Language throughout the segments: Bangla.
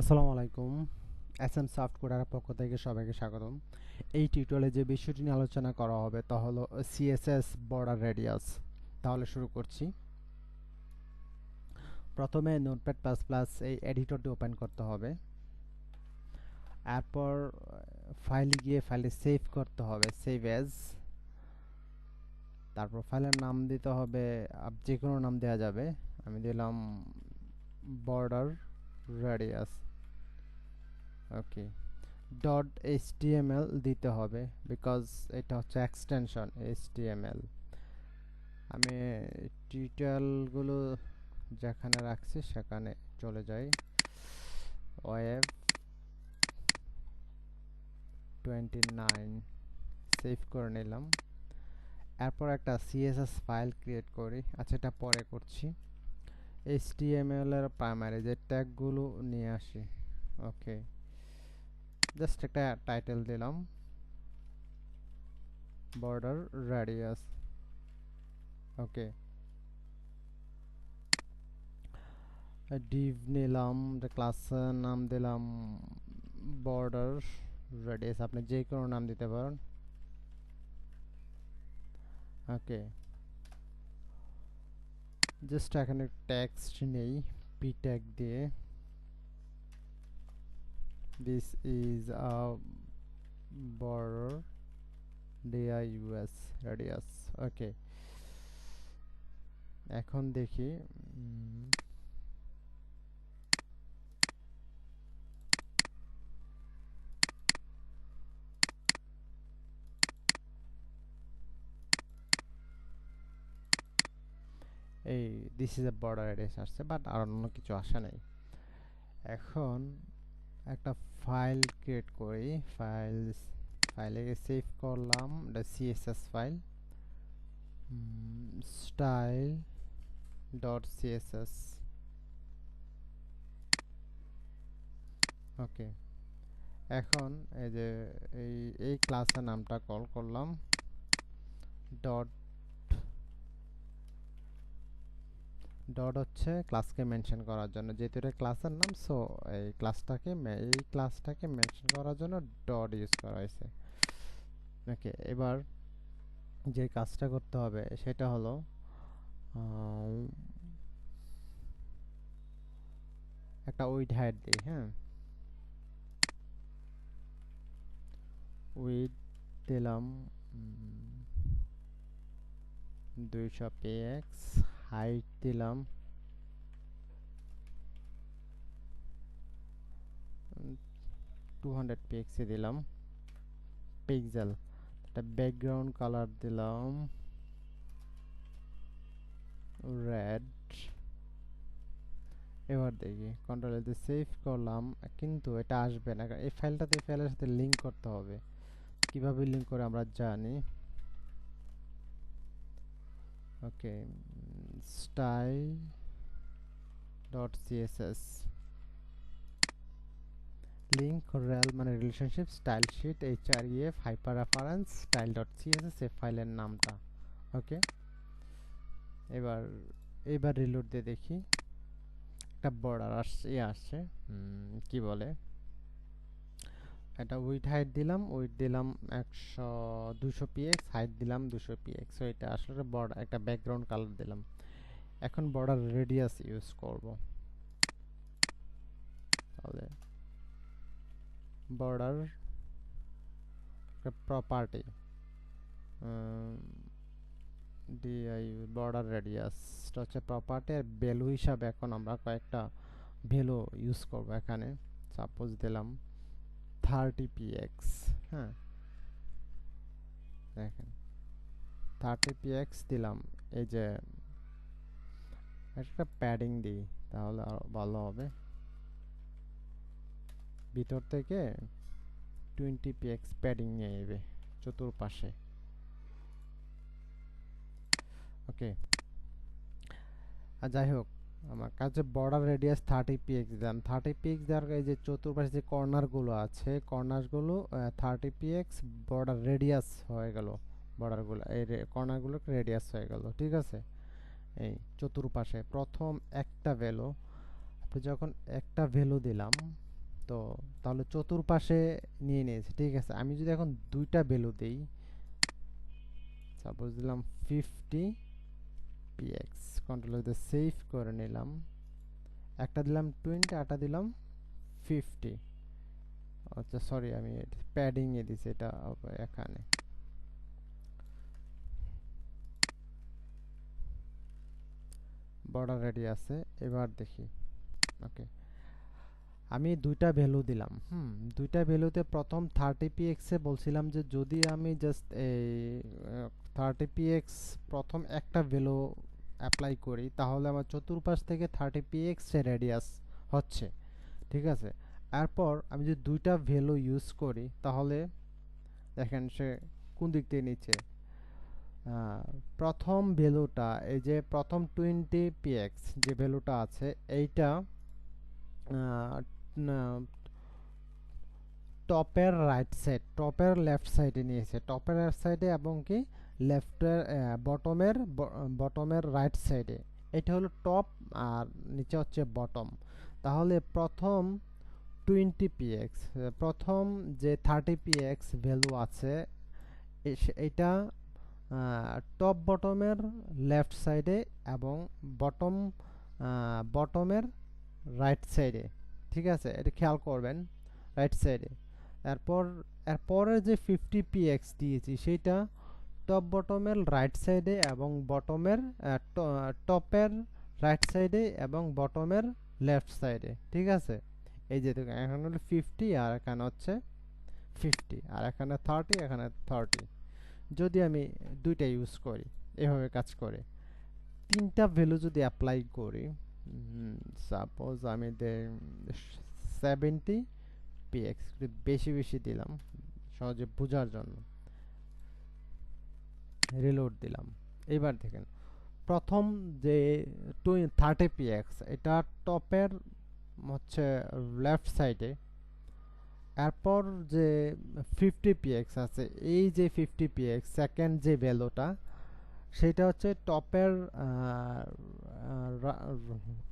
আসসালামু আলাইকুম। এসএম সফট কোডার পক্ষ থেকে সবাইকে স্বাগতম। এই টিউটোরিয়ালে যে বিষয়টি নিয়ে আলোচনা করা হবে তা হলো সিএসএস বর্ডার রেডিয়াস। তাহলে শুরু করছি। প্রথমে নোটপ্যাড প্লাস প্লাস এই এডিটরটি ওপেন করতে হবে। এরপর ফাইলে গিয়ে ফাইলে সেভ করতে হবে, সেভ অ্যাজ। তারপর ফাইলের নাম দিতে হবে, যে কোনো নাম দেওয়া যাবে। আমি দিলাম বর্ডার রেডিয়াস। ওকে, ডট এইচটিএমএল দিতে হবে বিকজ এটা হচ্ছে এক্সটেনশন এইচটিএমএল। আমি টিউটোরিয়ালগুলো যেখানে রাখছি সেখানে চলে যাই। ওয়েব 29 সেভ করে নিলাম। এরপর একটা সিএসএস ফাইল ক্রিয়েট করি। আচ্ছা, এটা পরে করছি। এইচটিএমএল এর প্রাইমারি যে ট্যাগগুলো নিয়ে আসি। ওকে, জাস্ট একটা টাইটেল দিলাম বর্ডার রেডিয়াস। ওকে, ডিভ নিলাম, ক্লাসের নাম দিলাম বর্ডার রেডিয়াস। আপনি যে কোনো নাম দিতে পারেন। ওকে, জাস্ট এখানে টেক্সট নেই, পি ট্যাগ দিয়ে দিস ইজ আ বর্ডার ডিআইইউএস রেডিয়াস। ওকে, এখন দেখি এই this is a border radius আসছে, বাট আর অন্য কিছু আসে নাই। এখন একটা ফাইল ক্রিয়েট করি। ফাইলে সেভ করলাম, এটা CSS file style dot CSS. Okay, এখন এই যে এই ক্লাসের নামটা কল করলাম ডট ডট হচ্ছে ক্লাসকে মেনশন করার জন্য, যেহেতু এটা ক্লাসের নাম, সো এই ক্লাসটাকে মেনশন করার জন্য ডট ইউজ করা হয়েছে। ওকে, এবার যে কাজটা করতে হবে সেটা হলো একটা উইড হাইট দিই। হ্যাঁ, উইড দিলাম 200 px, হাইট দিলাম 200 px দিলাম, পিক্সেল। একটা ব্যাকগ্রাউন্ড কালার দিলাম রেড। এবার দেখি কন্ট্রোল দিয়ে সেভ করলাম, কিন্তু এটা আসবে না। এই ফাইলটাতে ফাইলের সাথে লিংক করতে হবে। কিভাবে লিংক করে আমরা জানি। Okay, style dot CSS link rel মানে relationship, style sheet HREF hyper reference style dot CSS এই ফাইলের নামটা। ওকে, এবার রিলোড দিয়ে দেখি একটা বর্ডার আসছে কি বলে, এটা উইড হাইট দিলাম, 200 px, হাইট দিলাম 200 px। সো এটা আসলে বর্ডার, একটা ব্যাকগ্রাউন্ড কালার দিলাম। এখন বর্ডার রেডিয়াস ইউজ করব। তাহলে বর্ডার প্রপার্টি বর্ডার রেডিয়াস হচ্ছে প্রপার্টি, আর ভ্যালু হিসাবে এখন আমরা কয়েকটা ভ্যালু ইউজ করব। এখানে সাপোজ দিলাম 30 px। হ্যাঁ, দেখেন 30 px দিলাম। এই যে একটা প্যাডিং দিই তাহলে আরো ভালো হবে। ভিতর থেকে 20 px প্যাডিং নিয়ে নেবে চতুর্পাশে। ওকে, আর যাই হোক, আমার কাছে বর্ডার রেডিয়াস 30 px দিলাম। 30 px দেওয়ার এই যে চতুর্পাশে যে কর্নারগুলো আছে, কর্নারগুলো 30 px বর্ডার রেডিয়াস হয়ে গেল। বর্ডারগুলো এই কর্নারগুলো রেডিয়াস হয়ে গেল। ঠিক আছে, এই চতুর্পাশে প্রথম একটা ভ্যালু, আপনি যখন একটা ভ্যালু দিলাম তো তাহলে চতুর্পাশে নিয়ে নিয়েছে, ঠিক আছে। আমি যদি এখন দুইটা ভ্যালু দেই, সাপোজ দিলাম 50 px, কন্ট্রোল দিয়ে সেভ করে নিলাম, একটা দিলাম 20, একটা দিলাম 50। আচ্ছা সরি, আমি প্যাডিং এ দিছি, এটা এখানে বর্ডার রেডি আছে। এবার দেখি, ওকে আমি দুইটা ভ্যালু দিলাম। দুইটা ভ্যালুতে প্রথম 30px এ বলছিলাম যে যদি আমি জাস্ট এই 30px প্রথম একটা ভ্যালু অ্যাপ্লাই করি তাহলে আমার চতুর্পাশ থেকে 30px এর রেডিয়াস হচ্ছে, ঠিক আছে। এরপর আমি যদি দুইটা ভ্যালু ইউজ করি তাহলে দেখেন সে কোন দিক থেকে নিচ্ছে। প্রথম ভ্যালুটা, এই যে প্রথম 20px যে ভ্যালুটা আছে এইটা টপের রাইট সাইড, টপের লেফট সাইডে নিয়েছে, টপের রাইট সাইডে এবং কি লেফটের বটমের রাইট সাইডে। এটা হলো টপ আর নিচে হচ্ছে বটম। তাহলে প্রথম 20px, প্রথম যে 30px ভ্যালু আছে এটা টপ বটমের লেফট সাইডে এবং বটমের রাইট সাইডে, ঠিক আছে। এটা খেয়াল করবেন, রাইট সাইডে। এরপরের যে 50px দিয়েছি সেটা টপ বটমের রাইট সাইডে এবং বটমের টপের রাইট সাইডে এবং বটমের লেফট সাইডে, ঠিক আছে। এই যে দেখুন এখানে হলো 50 আর এখানে হচ্ছে 50 আর এখানে 30, এখানে 30। যদি আমি দুইটা ইউজ করি এভাবে কাজ করে, তিনটা ভ্যালু যদি অ্যাপ্লাই করি, সাপোজ আমি 70px, বেশি বেশি দিলাম সহজে বোঝার জন্য, রিলোড দিলাম। এবার দেখেন প্রথম যে 30px এটা টপের হচ্ছে লেফট সাইডে, এরপর যে 50px আছে, এই যে 50px সেকেন্ড যে ভ্যালুটা সেটা হচ্ছে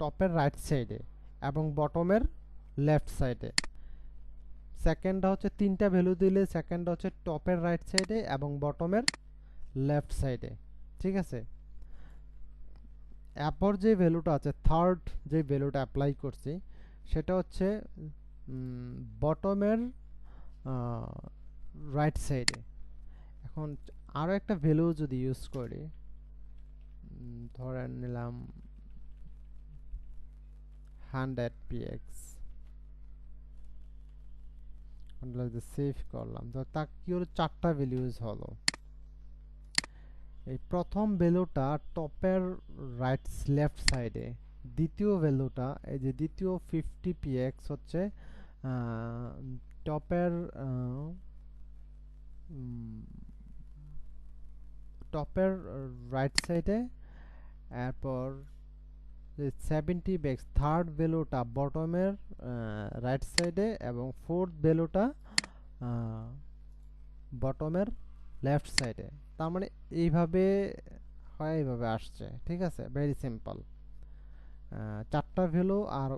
টপের রাইট সাইডে এবং বটমের লেফট সাইডে। সেকেন্ডটা হচ্ছে তিনটা ভ্যালু দিলে সেকেন্ডটা হচ্ছে টপের রাইট সাইডে এবং বটমের লেফট সাইডে, ঠিক আছে। এরপর যে ভ্যালুটা আছে, থার্ড যে ভ্যালুটা অ্যাপ্লাই করছি সেটা হচ্ছে বটমের রাইট সাইডে। এখন আরও একটা ভ্যালু যদি ইউজ করি, ধরে নিলাম 100px, সেভ করলাম, তো তা কি হলো, চারটা ভ্যালু ইউজ হলো। এই প্রথম ভ্যালুটা টপের রাইট লেফট সাইডে, দ্বিতীয় ভ্যালুটা এই যে দ্বিতীয় 50px হচ্ছে টপের টপের রাইট সাইডে, এরপর 70px থার্ড ভ্যালুটা বটমের রাইট সাইডে এবং ফোর্থ ভ্যালুটা বটমের লেফট সাইডে। তার মানে এইভাবে হয়, এইভাবে আসছে, ঠিক আছে। Very simple. চারটা ভ্যালু আর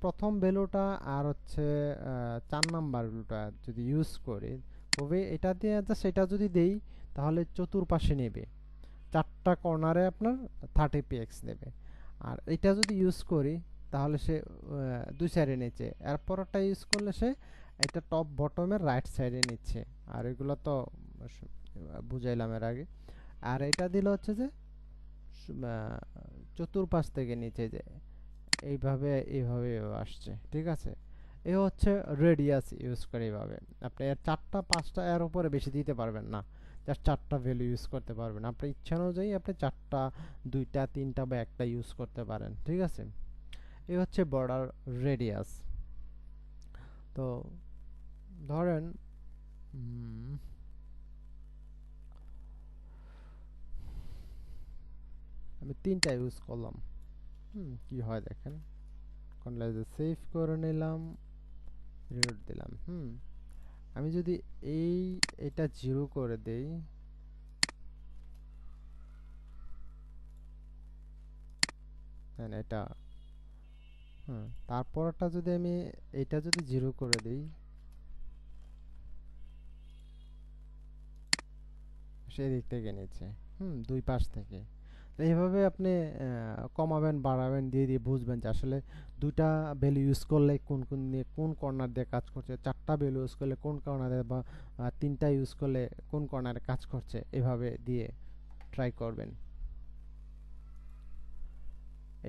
প্রথম ভ্যালুটা আর হচ্ছে 4 নাম্বার ভ্যালুটা যদি ইউজ করি তবে এটা দিয়ে সেটা যদি দেই তাহলে চতুর্পাশে নেবে, চারটা কর্নারে আপনার 30px নেবে। আর এটা যদি ইউজ করি তাহলে সে দুই সাইডে নিচ্ছে, এরপরটা ইউজ করলে সে এটা টপ বটমের রাইট সাইডে নিচ্ছে। আর এগুলো তো বুঝাইলাম এর আগে। আর এটা দিলে হচ্ছে যে চতুর্পাশ থেকে নিচে যে এইভাবে এইভাবে আসছে, ঠিক আছে। এ হচ্ছে রেডিয়াস ইউজ করে এইভাবে। আপনি এর চারটা পাঁচটা এর উপরে বেশি দিতে পারবেন না, জাস্ট চারটা ভ্যালু ইউজ করতে পারবেন। আপনার ইচ্ছা অনুযায়ী আপনি চারটা, দুইটা, তিনটা বা একটা ইউজ করতে পারেন, ঠিক আছে। এই হচ্ছে বর্ডার রেডিয়াস। তো ধরেন আমি তিনটা ইউজ করলাম, কি হয় দেখেন। কন্ট্রোল সেভ করে নিলাম, রিলোড দিলাম। আমি যদি এটা 0 করে দেই, এটা হ্যাঁ, তারপরটা যদি আমি এটা যদি 0 করে দিই, সেদিক থেকে নিচ্ছে, দুই পাশ থেকে। তো এইভাবে আপনি কমাবেন বাড়াবেন দিয়ে দিয়ে বুঝবেন যে আসলে দুইটা ভ্যালু ইউজ করলে কোন কোন দিয়ে কোন কর্নার দিয়ে কাজ করছে, চারটা ভ্যালু ইউজ করলে কোন কর্নারে, বা তিনটা ইউজ করলে কোন কর্নারে কাজ করছে, এভাবে দিয়ে ট্রাই করবেন।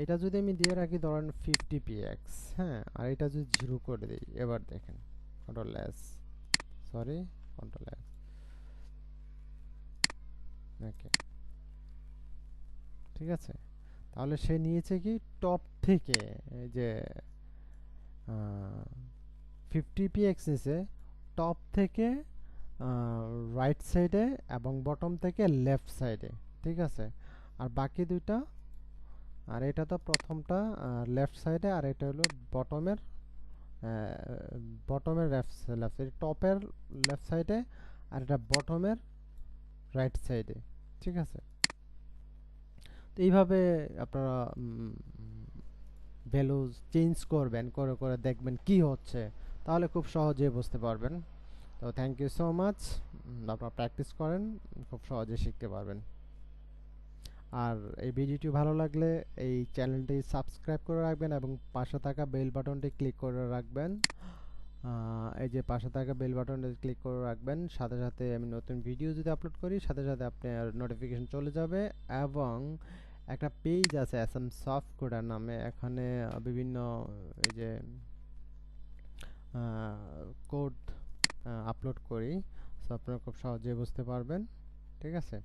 এটা যদি আমি দিয়ে রাখি ধরেন 50px, হ্যাঁ, আর এটা যদি 0 করে দিই, এবার দেখেন control S, sorry, control S, okay, ঠিক আছে। তাহলে সে নিয়েছে কি টপ থেকে, এই যে 50px নিছে টপ থেকে রাইট সাইডে এবং বটম থেকে লেফট সাইডে, ঠিক আছে। আর বাকি দুইটা, আর এটা তো প্রথমটা লেফট সাইডে, আর এটা হলো বটমের বটমের লেফট সাইডে, টপের লেফট সাইডে, আর এটা বটমের রাইট সাইডে, ঠিক আছে। তো এইভাবে আপনারা ভ্যালুজ চেঞ্জ করবেন, করে করে দেখবেন কি হচ্ছে, তাহলে খুব সহজে বুঝতে পারবেন। তো থ্যাংক ইউ সো মাচ, আপনারা প্র্যাকটিস করেন, খুব সহজে শিখতে পারবেন। আর এই ভিডিওটি ভালো লাগলে এই চ্যানেলটি সাবস্ক্রাইব করে রাখবেন এবং পাশে থাকা বেল বাটনটি ক্লিক করে রাখবেন। এই যে পাশে থাকা বেল বাটনটি ক্লিক করে রাখবেন, সাথে সাথে আমি নতুন ভিডিও যদি আপলোড করি সাথে সাথে আপনার নোটিফিকেশন চলে যাবে। এবং একটা পেজ আছে এসএম সফট কোডার নামে, এখানে বিভিন্ন এই যে কোড আপলোড করি, সো আপনারা খুব সহজে বুঝতে পারবেন, ঠিক আছে।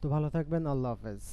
তো ভালো থাকবেন, আল্লাহ হাফেজ।